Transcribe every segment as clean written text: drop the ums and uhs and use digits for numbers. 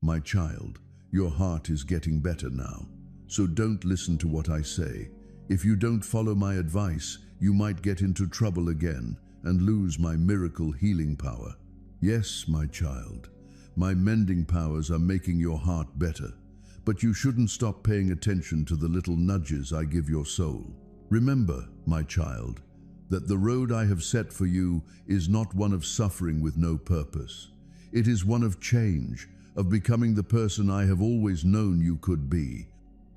My child, your heart is getting better now, so don't listen to what I say. If you don't follow my advice, you might get into trouble again and lose my miracle healing power. Yes, my child, my mending powers are making your heart better, but you shouldn't stop paying attention to the little nudges I give your soul. Remember, my child, that the road I have set for you is not one of suffering with no purpose. It is one of change, of becoming the person I have always known you could be.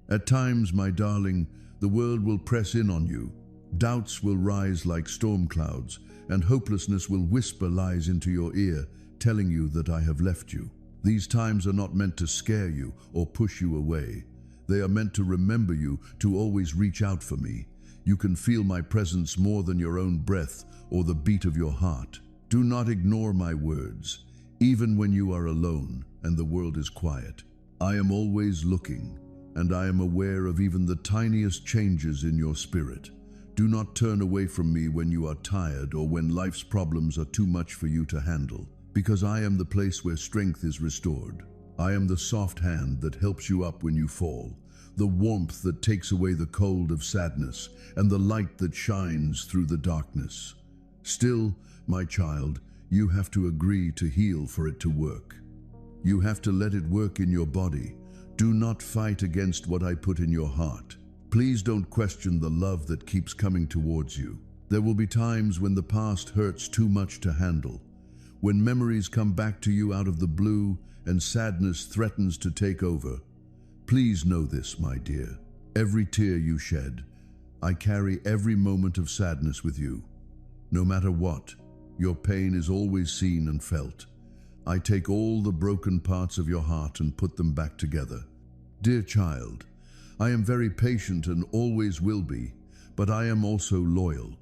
At times, my darling, the world will press in on you. Doubts will rise like storm clouds, and hopelessness will whisper lies into your ear, telling you that I have left you. These times are not meant to scare you or push you away. They are meant to remember you to always reach out for me. You can feel my presence more than your own breath or the beat of your heart. Do not ignore my words, even when you are alone and the world is quiet. I am always looking, and I am aware of even the tiniest changes in your spirit. Do not turn away from me when you are tired or when life's problems are too much for you to handle, because I am the place where strength is restored. I am the soft hand that helps you up when you fall, the warmth that takes away the cold of sadness, and the light that shines through the darkness. Still, my child, you have to agree to heal for it to work. You have to let it work in your body. Do not fight against what I put in your heart. Please don't question the love that keeps coming towards you. There will be times when the past hurts too much to handle, when memories come back to you out of the blue and sadness threatens to take over. Please know this, my dear. Every tear you shed, I carry every moment of sadness with you. No matter what, your pain is always seen and felt. I take all the broken parts of your heart and put them back together. Dear child, I am very patient and always will be, but I am also loyal.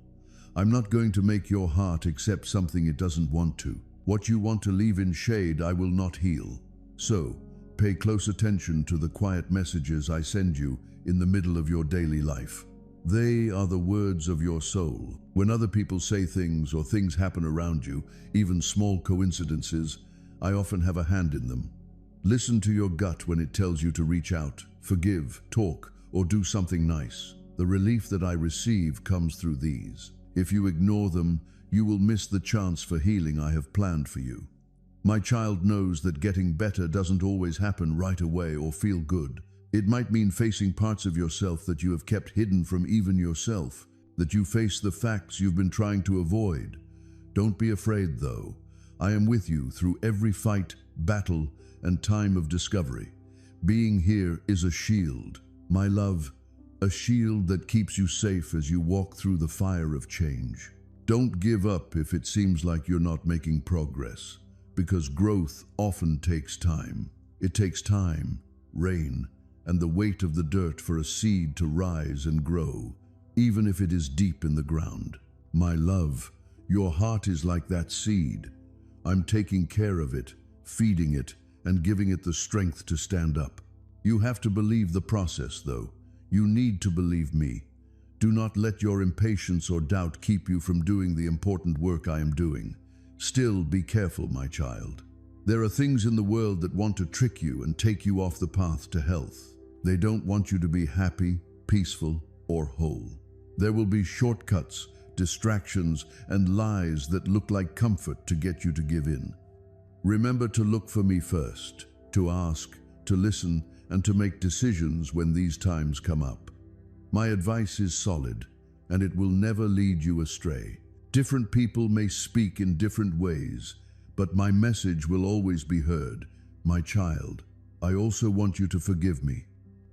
I'm not going to make your heart accept something it doesn't want to. What you want to leave in shade, I will not heal. So, pay close attention to the quiet messages I send you in the middle of your daily life. They are the words of your soul. When other people say things or things happen around you, even small coincidences, I often have a hand in them. Listen to your gut when it tells you to reach out, forgive, talk, or do something nice. The relief that I receive comes through these. If you ignore them, you will miss the chance for healing I have planned for you. My child knows that getting better doesn't always happen right away or feel good. It might mean facing parts of yourself that you have kept hidden from even yourself, that you face the facts you've been trying to avoid. Don't be afraid, though. I am with you through every fight, battle, and time of discovery. Being here is a shield, my love, a shield that keeps you safe as you walk through the fire of change. Don't give up if it seems like you're not making progress, because growth often takes time. It takes time, rain, and the weight of the dirt for a seed to rise and grow, even if it is deep in the ground. My love, your heart is like that seed. I'm taking care of it, feeding it, and giving it the strength to stand up. You have to believe the process, though. You need to believe me. Do not let your impatience or doubt keep you from doing the important work I am doing. Still, be careful, my child. There are things in the world that want to trick you and take you off the path to health. They don't want you to be happy, peaceful, or whole. There will be shortcuts, distractions, and lies that look like comfort to get you to give in. Remember to look for me first, to ask, to listen, and to make decisions when these times come up. My advice is solid, and it will never lead you astray. Different people may speak in different ways, but my message will always be heard. My child, I also want you to forgive me.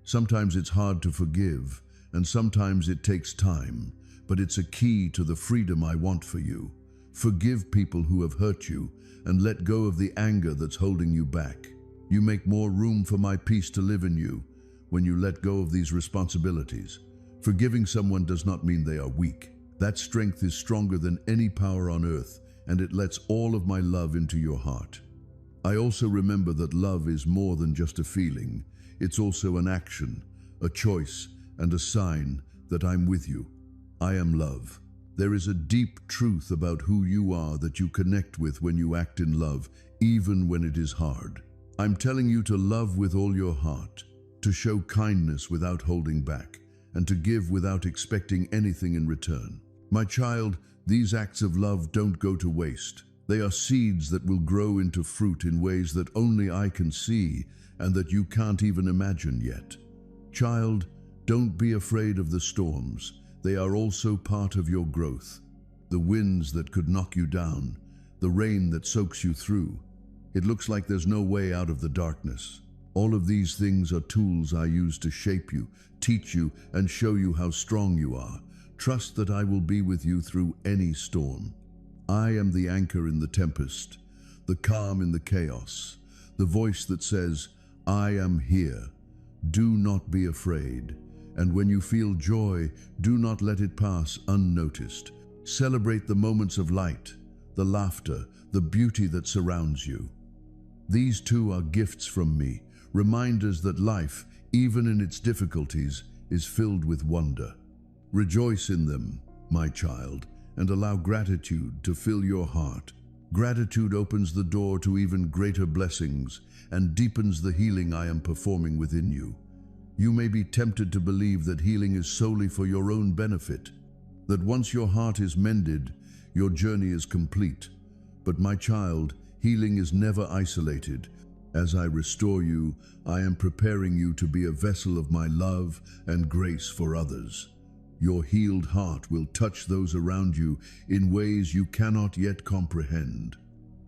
Sometimes it's hard to forgive, and sometimes it takes time, but it's a key to the freedom I want for you. Forgive people who have hurt you, and let go of the anger that's holding you back. You make more room for my peace to live in you when you let go of these responsibilities. Forgiving someone does not mean they are weak. That strength is stronger than any power on earth, and it lets all of my love into your heart. I also remember that love is more than just a feeling. It's also an action, a choice, and a sign that I'm with you. I am love. There is a deep truth about who you are that you connect with when you act in love, even when it is hard. I'm telling you to love with all your heart, to show kindness without holding back, and to give without expecting anything in return. My child, these acts of love don't go to waste. They are seeds that will grow into fruit in ways that only I can see and that you can't even imagine yet. Child, don't be afraid of the storms. They are also part of your growth. The winds that could knock you down, the rain that soaks you through. It looks like there's no way out of the darkness. All of these things are tools I use to shape you, teach you, and show you how strong you are. Trust that I will be with you through any storm. I am the anchor in the tempest, the calm in the chaos, the voice that says, I am here. Do not be afraid. And when you feel joy, do not let it pass unnoticed. Celebrate the moments of light, the laughter, the beauty that surrounds you. These too are gifts from me, reminders that life, even in its difficulties, is filled with wonder. Rejoice in them, my child, and allow gratitude to fill your heart. Gratitude opens the door to even greater blessings and deepens the healing I am performing within you. You may be tempted to believe that healing is solely for your own benefit, that once your heart is mended, your journey is complete. But my child, healing is never isolated. As I restore you, I am preparing you to be a vessel of my love and grace for others. Your healed heart will touch those around you in ways you cannot yet comprehend.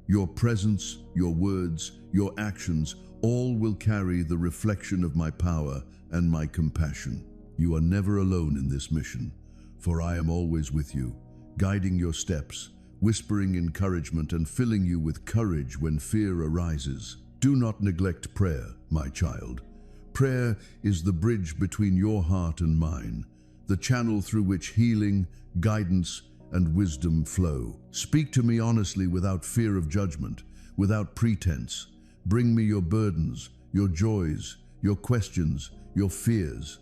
Your presence, your words, your actions, all will carry the reflection of my power and my compassion. You are never alone in this mission, for I am always with you, guiding your steps, whispering encouragement and filling you with courage when fear arises. Do not neglect prayer, my child. Prayer is the bridge between your heart and mine, the channel through which healing, guidance, and wisdom flow. Speak to me honestly without fear of judgment, without pretense. Bring me your burdens, your joys, your questions, your fears.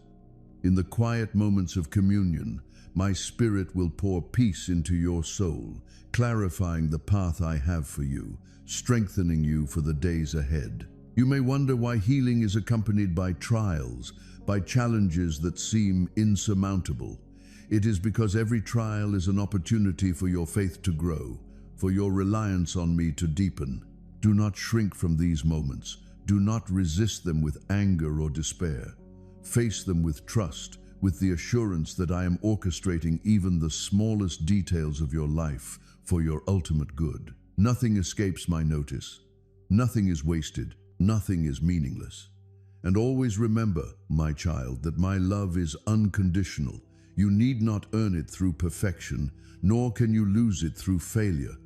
In the quiet moments of communion, my spirit will pour peace into your soul, clarifying the path I have for you, strengthening you for the days ahead. You may wonder why healing is accompanied by trials, by challenges that seem insurmountable. It is because every trial is an opportunity for your faith to grow, for your reliance on me to deepen. Do not shrink from these moments. Do not resist them with anger or despair. Face them with trust, with the assurance that I am orchestrating even the smallest details of your life for your ultimate good. Nothing escapes my notice. Nothing is wasted. Nothing is meaningless. And always remember, my child, that my love is unconditional. You need not earn it through perfection, nor can you lose it through failure.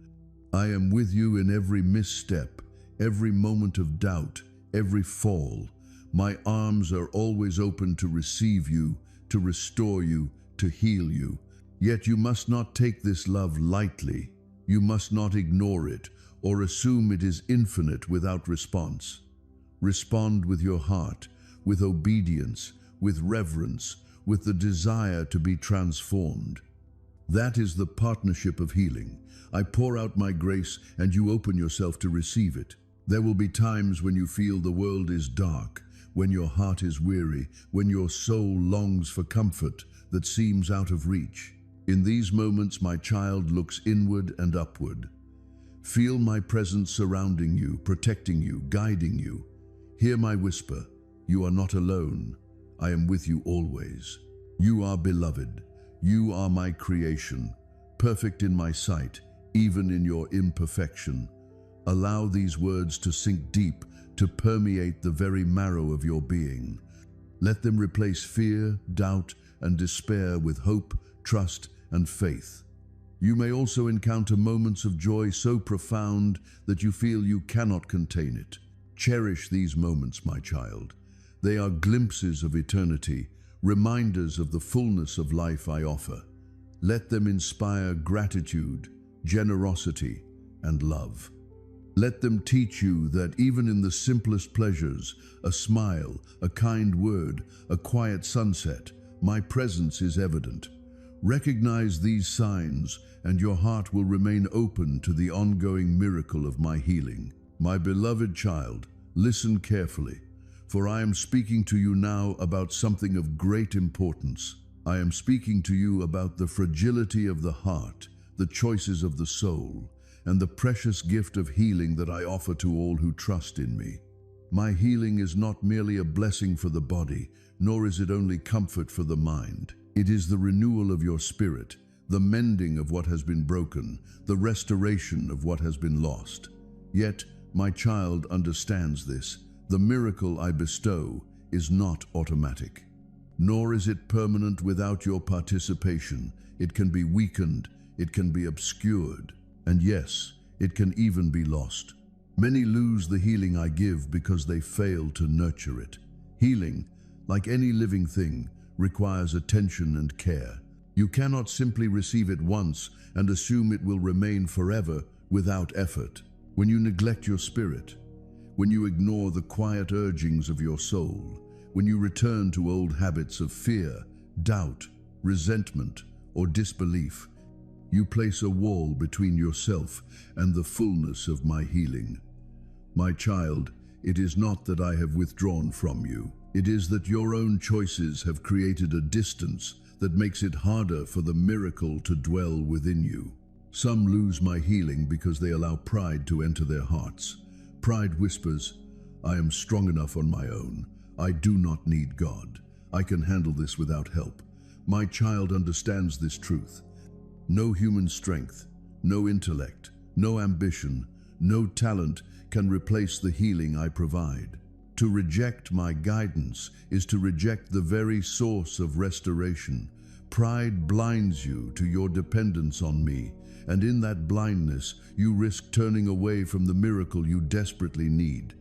I am with you in every misstep, every moment of doubt, every fall. My arms are always open to receive you, to restore you, to heal you. Yet you must not take this love lightly. You must not ignore it or assume it is infinite without response. Respond with your heart, with obedience, with reverence, with the desire to be transformed. That is the partnership of healing. I pour out my grace and you open yourself to receive it. There will be times when you feel the world is dark, when your heart is weary, when your soul longs for comfort that seems out of reach. In these moments, my child looks inward and upward. Feel my presence surrounding you, protecting you, guiding you. Hear my whisper, you are not alone. I am with you always. You are beloved. You are my creation, perfect in my sight, even in your imperfection. Allow these words to sink deep, to permeate the very marrow of your being. Let them replace fear, doubt, and despair with hope, trust, and faith. You may also encounter moments of joy so profound that you feel you cannot contain it. Cherish these moments, my child. They are glimpses of eternity, reminders of the fullness of life I offer. Let them inspire gratitude, generosity, and love. Let them teach you that even in the simplest pleasures, a smile, a kind word, a quiet sunset, my presence is evident. Recognize these signs, and your heart will remain open to the ongoing miracle of my healing. My beloved child, Listen carefully, for I am speaking to you now about something of great importance. I am speaking to you about the fragility of the heart, the choices of the soul, and the precious gift of healing that I offer to all who trust in me. My healing is not merely a blessing for the body, nor is it only comfort for the mind. It is the renewal of your spirit, the mending of what has been broken, the restoration of what has been lost. Yet, my child understands this. The miracle I bestow is not automatic, nor is it permanent without your participation. It can be weakened, it can be obscured, and yes, it can even be lost. Many lose the healing I give because they fail to nurture it. Healing, like any living thing, requires attention and care. You cannot simply receive it once and assume it will remain forever without effort. When you neglect your spirit, when you ignore the quiet urgings of your soul, when you return to old habits of fear, doubt, resentment, or disbelief, you place a wall between yourself and the fullness of my healing. My child, it is not that I have withdrawn from you. It is that your own choices have created a distance that makes it harder for the miracle to dwell within you. Some lose my healing because they allow pride to enter their hearts. Pride whispers, I am strong enough on my own. I do not need God. I can handle this without help. My child understands this truth. No human strength, no intellect, no ambition, no talent can replace the healing I provide. To reject my guidance is to reject the very source of restoration. Pride blinds you to your dependence on me, and in that blindness, you risk turning away from the miracle you desperately need.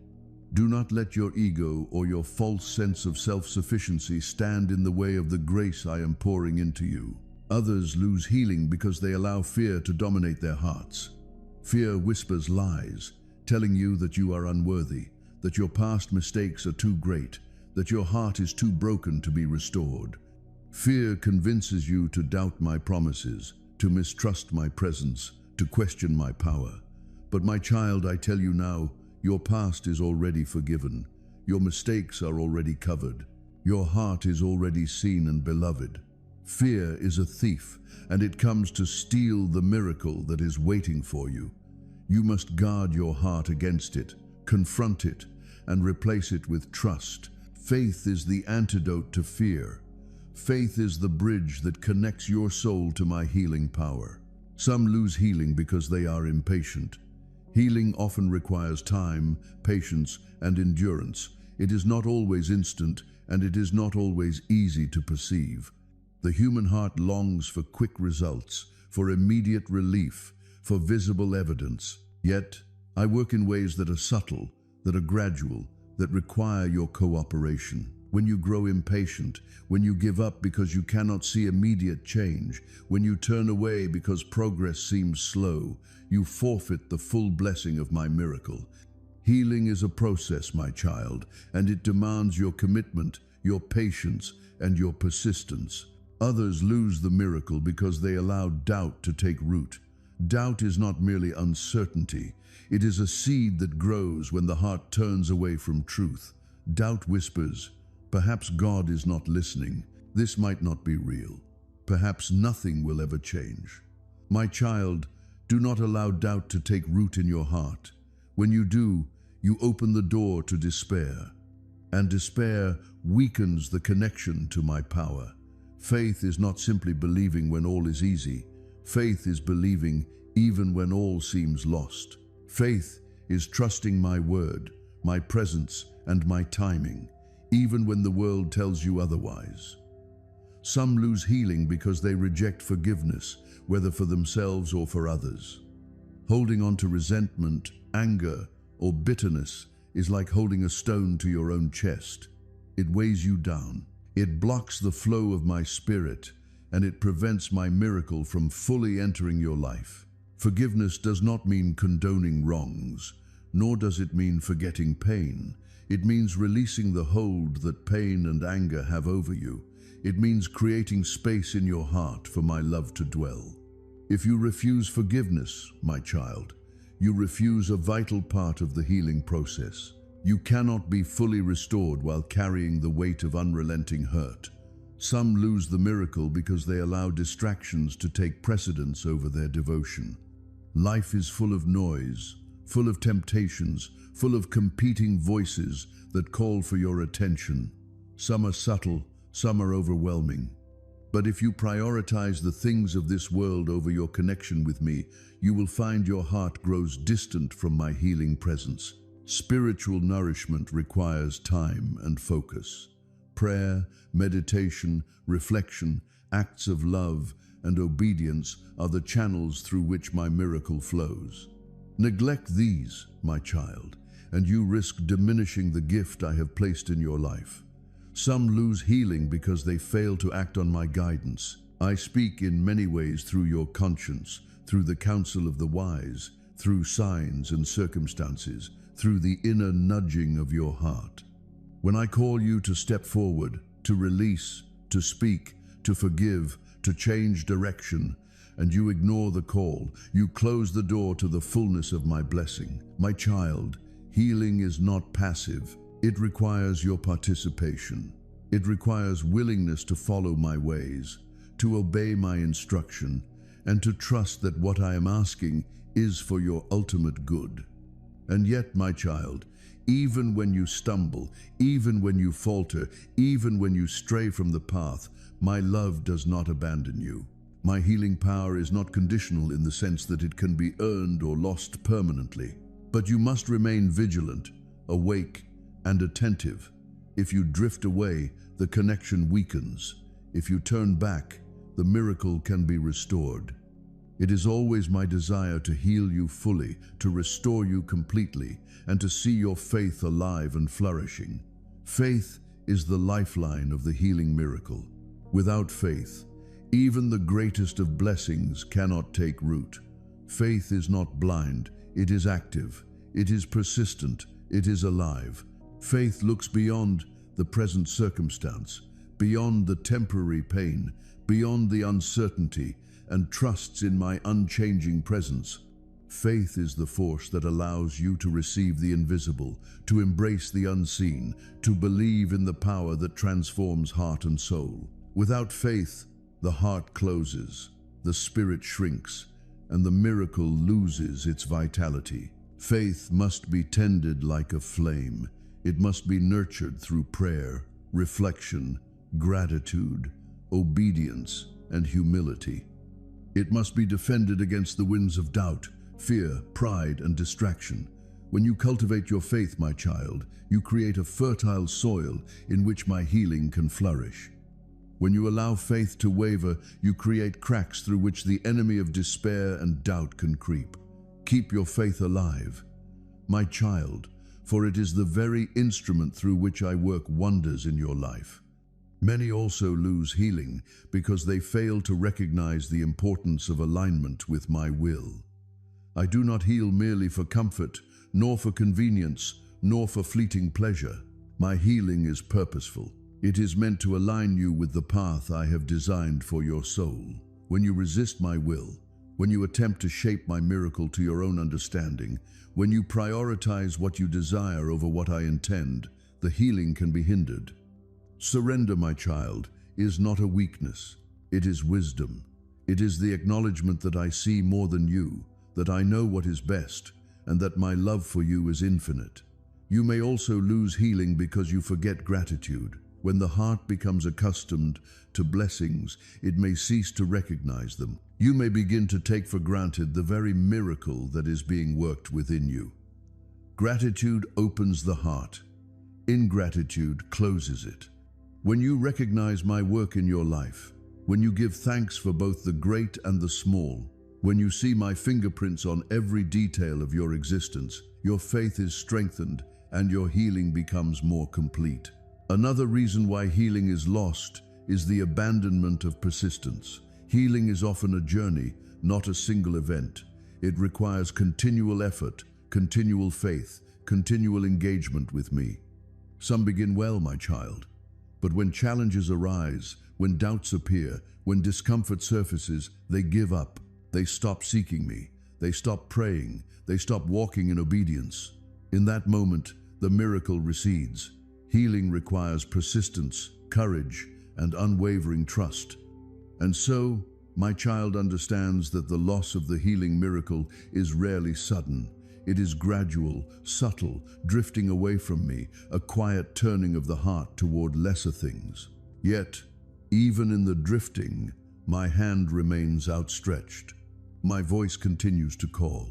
Do not let your ego or your false sense of self-sufficiency stand in the way of the grace I am pouring into you. Others lose healing because they allow fear to dominate their hearts. Fear whispers lies, telling you that you are unworthy, that your past mistakes are too great, that your heart is too broken to be restored. Fear convinces you to doubt my promises, to mistrust my presence, to question my power. But my child, I tell you now, your past is already forgiven. Your mistakes are already covered. Your heart is already seen and beloved. Fear is a thief, and it comes to steal the miracle that is waiting for you. You must guard your heart against it, confront it, and replace it with trust. Faith is the antidote to fear. Faith is the bridge that connects your soul to my healing power. Some lose healing because they are impatient. Healing often requires time, patience, and endurance. It is not always instant, and it is not always easy to perceive. The human heart longs for quick results, for immediate relief, for visible evidence. Yet, I work in ways that are subtle, that are gradual, that require your cooperation. When you grow impatient, when you give up because you cannot see immediate change, when you turn away because progress seems slow, you forfeit the full blessing of my miracle. Healing is a process, my child, and it demands your commitment, your patience, and your persistence. Others lose the miracle because they allow doubt to take root. Doubt is not merely uncertainty. It is a seed that grows when the heart turns away from truth. Doubt whispers, perhaps God is not listening. This might not be real. Perhaps nothing will ever change. My child, do not allow doubt to take root in your heart. When you do, you open the door to despair. And despair weakens the connection to my power. Faith is not simply believing when all is easy. Faith is believing even when all seems lost. Faith is trusting my word, my presence, and my timing, even when the world tells you otherwise. Some lose healing because they reject forgiveness, whether for themselves or for others. Holding on to resentment, anger, or bitterness is like holding a stone to your own chest. It weighs you down. It blocks the flow of my spirit, and it prevents my miracle from fully entering your life. Forgiveness does not mean condoning wrongs, nor does it mean forgetting pain. It means releasing the hold that pain and anger have over you. It means creating space in your heart for my love to dwell. If you refuse forgiveness, my child, you refuse a vital part of the healing process. You cannot be fully restored while carrying the weight of unrelenting hurt. Some lose the miracle because they allow distractions to take precedence over their devotion. Life is full of noise, full of temptations, full of competing voices that call for your attention. Some are subtle, some are overwhelming. But if you prioritize the things of this world over your connection with me, you will find your heart grows distant from my healing presence. Spiritual nourishment requires time and focus. Prayer, meditation, reflection, acts of love, and obedience are the channels through which my miracle flows. Neglect these, my child, and you risk diminishing the gift I have placed in your life. Some lose healing because they fail to act on my guidance. I speak in many ways through your conscience, through the counsel of the wise, through signs and circumstances, through the inner nudging of your heart. When I call you to step forward, to release, to speak, to forgive, to change direction, and you ignore the call, you close the door to the fullness of my blessing. My child, healing is not passive. It requires your participation. It requires willingness to follow my ways, to obey my instruction, and to trust that what I am asking is for your ultimate good. And yet, my child, even when you stumble, even when you falter, even when you stray from the path, my love does not abandon you. My healing power is not conditional in the sense that it can be earned or lost permanently. But you must remain vigilant, awake, and attentive. If you drift away, the connection weakens. If you turn back, the miracle can be restored. It is always my desire to heal you fully, to restore you completely, and to see your faith alive and flourishing. Faith is the lifeline of the healing miracle. Without faith, even the greatest of blessings cannot take root. Faith is not blind, it is active, it is persistent, it is alive. Faith looks beyond the present circumstance, beyond the temporary pain, beyond the uncertainty, and trusts in my unchanging presence. Faith is the force that allows you to receive the invisible, to embrace the unseen, to believe in the power that transforms heart and soul. Without faith, the heart closes, the spirit shrinks, and the miracle loses its vitality. Faith must be tended like a flame. It must be nurtured through prayer, reflection, gratitude, obedience, and humility. It must be defended against the winds of doubt, fear, pride, and distraction. When you cultivate your faith, my child, you create a fertile soil in which my healing can flourish. When you allow faith to waver, you create cracks through which the enemy of despair and doubt can creep. Keep your faith alive, my child, for it is the very instrument through which I work wonders in your life. Many also lose healing because they fail to recognize the importance of alignment with my will. I do not heal merely for comfort, nor for convenience, nor for fleeting pleasure. My healing is purposeful. It is meant to align you with the path I have designed for your soul. When you resist my will, when you attempt to shape my miracle to your own understanding, when you prioritize what you desire over what I intend, the healing can be hindered. Surrender, my child, is not a weakness. It is wisdom. It is the acknowledgement that I see more than you, that I know what is best, and that my love for you is infinite. You may also lose healing because you forget gratitude. When the heart becomes accustomed to blessings, it may cease to recognize them. You may begin to take for granted the very miracle that is being worked within you. Gratitude opens the heart. Ingratitude closes it. When you recognize my work in your life, when you give thanks for both the great and the small, when you see my fingerprints on every detail of your existence, your faith is strengthened and your healing becomes more complete. Another reason why healing is lost is the abandonment of persistence. Healing is often a journey, not a single event. It requires continual effort, continual faith, continual engagement with me. Some begin well, my child, but when challenges arise, when doubts appear, when discomfort surfaces, they give up. They stop seeking me. They stop praying. They stop walking in obedience. In that moment, the miracle recedes. Healing requires persistence, courage, and unwavering trust. And so, my child understands that the loss of the healing miracle is rarely sudden. It is gradual, subtle, drifting away from me, a quiet turning of the heart toward lesser things. Yet, even in the drifting, my hand remains outstretched. My voice continues to call.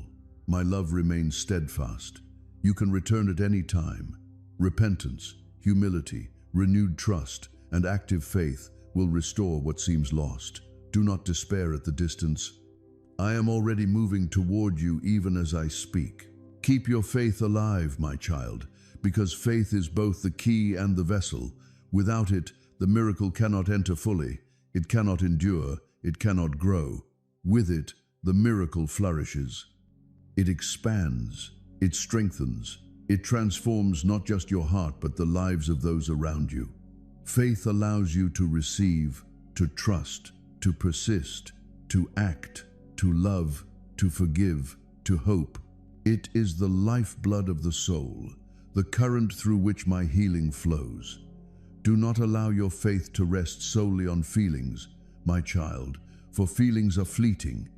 My love remains steadfast. You can return at any time. Repentance, humility, renewed trust, and active faith will restore what seems lost. Do not despair at the distance. I am already moving toward you even as I speak. Keep your faith alive, my child, because faith is both the key and the vessel. Without it, the miracle cannot enter fully. It cannot endure. It cannot grow. With it, the miracle flourishes. It expands. It strengthens. It transforms not just your heart, but the lives of those around you. Faith allows you to receive, to trust, to persist, to act, to love, to forgive, to hope. It is the lifeblood of the soul, the current through which my healing flows. Do not allow your faith to rest solely on feelings, my child, for feelings are fleeting.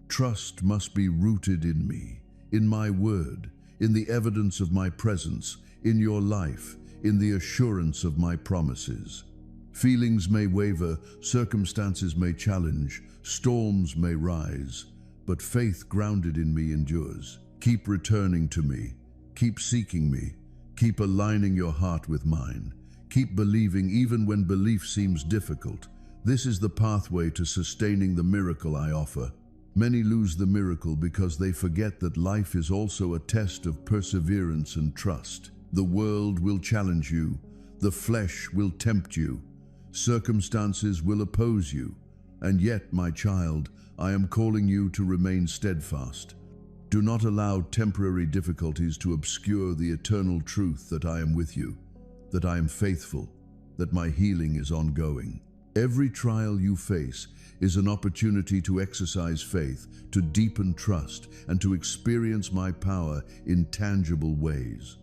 Trust must be rooted in me, in my word, in the evidence of my presence, in your life, in the assurance of my promises. Feelings may waver, circumstances may challenge, storms may rise, but faith grounded in me endures. Keep returning to me, keep seeking me, keep aligning your heart with mine, keep believing even when belief seems difficult. This is the pathway to sustaining the miracle I offer. Many lose the miracle because they forget that life is also a test of perseverance and trust. The world will challenge you, the flesh will tempt you, circumstances will oppose you, and yet, my child, I am calling you to remain steadfast. Do not allow temporary difficulties to obscure the eternal truth that I am with you, that I am faithful, that my healing is ongoing. Every trial you face is an opportunity to exercise faith, to deepen trust, and to experience my power in tangible ways.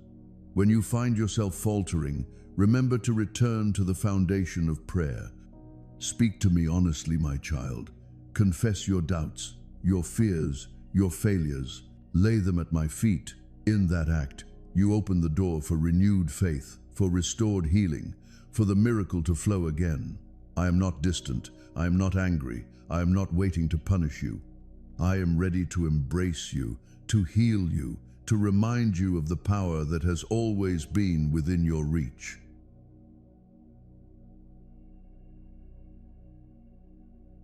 When you find yourself faltering, remember to return to the foundation of prayer. Speak to me honestly, my child. Confess your doubts, your fears, your failures. Lay them at my feet. In that act, you open the door for renewed faith, for restored healing, for the miracle to flow again. I am not distant. I am not angry. I am not waiting to punish you. I am ready to embrace you, to heal you, to remind you of the power that has always been within your reach.